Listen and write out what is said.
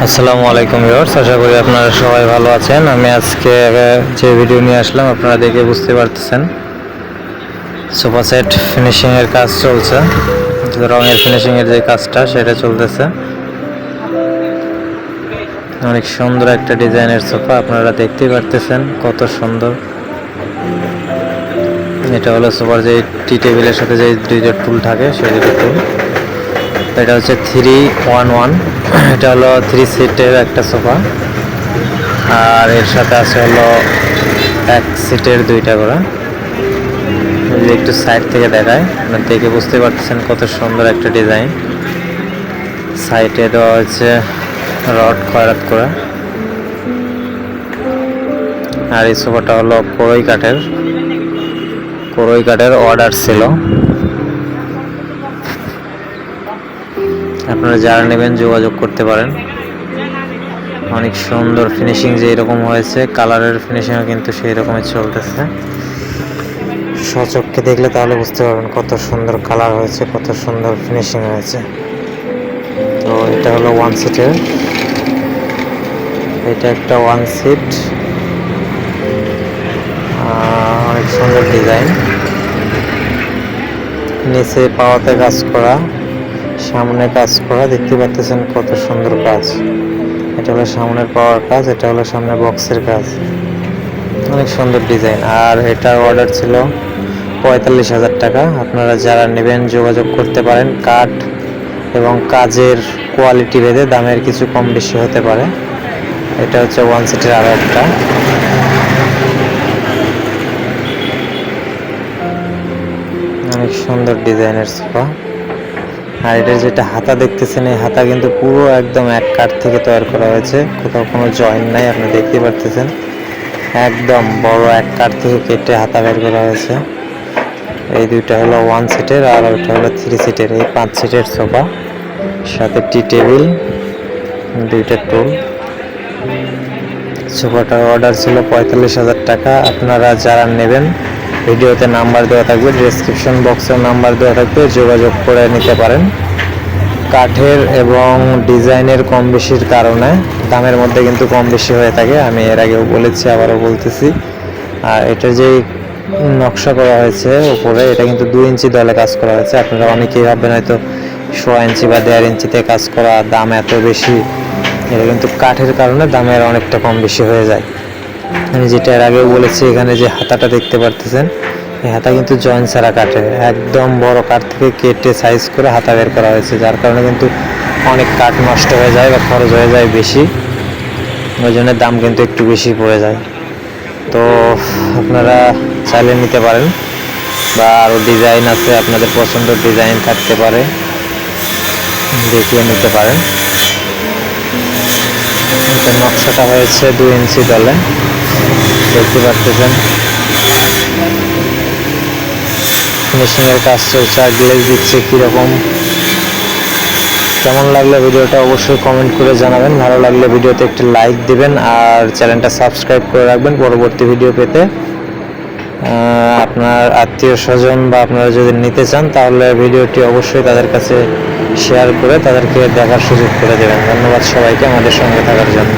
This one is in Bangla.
আসসালামু আলাইকুম ভিউয়ার্স, আশা করি আপনারা সবাই ভালো আছেন। আমি আজকে যে ভিডিও নিয়ে আসলাম আপনারা দেখে বুঝতে পারতেছেন, সোফা সেট ফিনিশিংয়ের কাজ চলছে। রঙের ফিনিশিংয়ের যে কাজটা সেটা চলতেছে। অনেক সুন্দর একটা ডিজাইনের সোফা, আপনারা দেখতেই পারতেছেন কত সুন্দর। এটা হলো সোফার যে টি টেবিলের সাথে যে দুইটা টুল থাকে সেই দুটো টুল। এটা হচ্ছে 311, এটা হলো 3 সিটের একটা সোফা, আর এর সাথে আছে হলো 1 সিটের দুইটা করে। একটু সাইড থেকে দেখায়, আপনার দেখে বুঝতে পারতেছেন কত সুন্দর একটা ডিজাইন। সাইডে দেওয়া হচ্ছে রড খয়রাত করে। আর এই সোফাটা হলো কোরই কাঠের অর্ডার ছিল। আপনারা যারা নেবেন যোগাযোগ করতে পারেন। অনেক সুন্দর ফিনিশিং যে এরকম হয়েছে, কালারের ফিনিশিংও কিন্তু সেই রকমই চলতেছে। সচক্ষে দেখলে তাহলে বুঝতে পারবেন কত সুন্দর কালার হয়েছে, কত সুন্দর ফিনিশিং হয়েছে। তো এটা হলো 1 সিটের, এটা একটা 1 সিট, অনেক সুন্দর ডিজাইন। নিচে পাওয়াতে কাজ করা, সামনে কাজ করা, দেখতে পাচ্ছেন কত সুন্দর কাজ। এটা হলো সামনের পাওয়ার কাজ, এটা হলো সামনে বক্সের কাজ। অনেক সুন্দর ডিজাইন। আর এটার অর্ডার ছিল 45,000 টাকা। আপনারা যারা নেবেন যোগাযোগ করতে পারেন। কাঠ এবং কাজের কোয়ালিটি ভেদে দামের কিছু কম বেশি হতে পারে। এটা হচ্ছে 1 সিটের আরও একটা। অনেক সুন্দর ডিজাইনের সোফা। আর এটার যেটা হাতা দেখতেছেন, এই হাতা কিন্তু পুরো একদম এক কাঠ থেকে তৈরি করা হয়েছে, কোথাও কোনো জয়েন্ট নাই। আপনি দেখতে পারতেছেন একদম বড় এক কাঠ থেকে কেটে হাতা বের করা হয়েছে। এই দুইটা হলো 1 সিটের, আর ওইটা হলো 3 সিটের। এই 5 সিটের সোফা, সাথে টি টেবিল, দুইটা টুল। সোফাটার অর্ডার ছিল 45,000 টাকা। আপনারা যারা নেবেন ভিডিওতে নাম্বার দেওয়া থাকবে, ডেসক্রিপশন বক্সের নাম্বার দেওয়া থাকবে, যোগাযোগ করে নিতে পারেন। কাঠের এবং ডিজাইনের কম বেশির কারণে দামের মধ্যে কিন্তু কম বেশি হয়ে থাকে, আমি এর আগেও বলেছি, আবারও বলতেছি। আর এটা যে নকশা করা হয়েছে উপরে, এটা কিন্তু 2 ইঞ্চি দলে কাজ করা হয়েছে। আপনারা অনেকেই ভাববেন হয়তো 1.5 ইঞ্চি বা 1.5 ইঞ্চিতে কাজ করা, দাম এত বেশি। এটা কিন্তু কাঠের কারণে দামের অনেকটা কম বেশি হয়ে যায়। আমি যেটা এর আগেও বলেছি, এখানে যে হাতাটা দেখতে পারতেছেন, এই হাতা কিন্তু জয়েন্ট ছাড়া কাঠের, একদম বড় কাঠ থেকে কেটে সাইজ করে হাতা বের করা হয়েছে, যার কারণে কিন্তু অনেক কাঠ নষ্ট হয়ে যায় বা খরচ হয়ে যায় বেশি, ওই জন্য দাম কিন্তু একটু বেশি পড়ে যায়। তো আপনারা চাইলে নিতে পারেন, বা আরও ডিজাইন আছে, আপনাদের পছন্দের ডিজাইন থাকতে পারে, দেখিয়ে নিতে পারেন। এটা নকশাটা হয়েছে 2 ইঞ্চি দলে, দেখতে পাচ্ছেন। ফিনিশিংয়ের কাজ চলছে, আর গ্লেজ দিচ্ছে কীরকম। কেমন লাগলো ভিডিওটা অবশ্যই কমেন্ট করে জানাবেন। ভালো লাগলে ভিডিওতে একটি লাইক দিবেন, আর চ্যানেলটা সাবস্ক্রাইব করে রাখবেন পরবর্তী ভিডিও পেতে। আপনার আত্মীয় স্বজন বা আপনারা যদি নিতে চান, তাহলে ভিডিওটি অবশ্যই তাদের কাছে শেয়ার করে তাদেরকে দেখার সুযোগ করে দেবেন। ধন্যবাদ সবাইকে আমাদের সঙ্গে থাকার জন্য।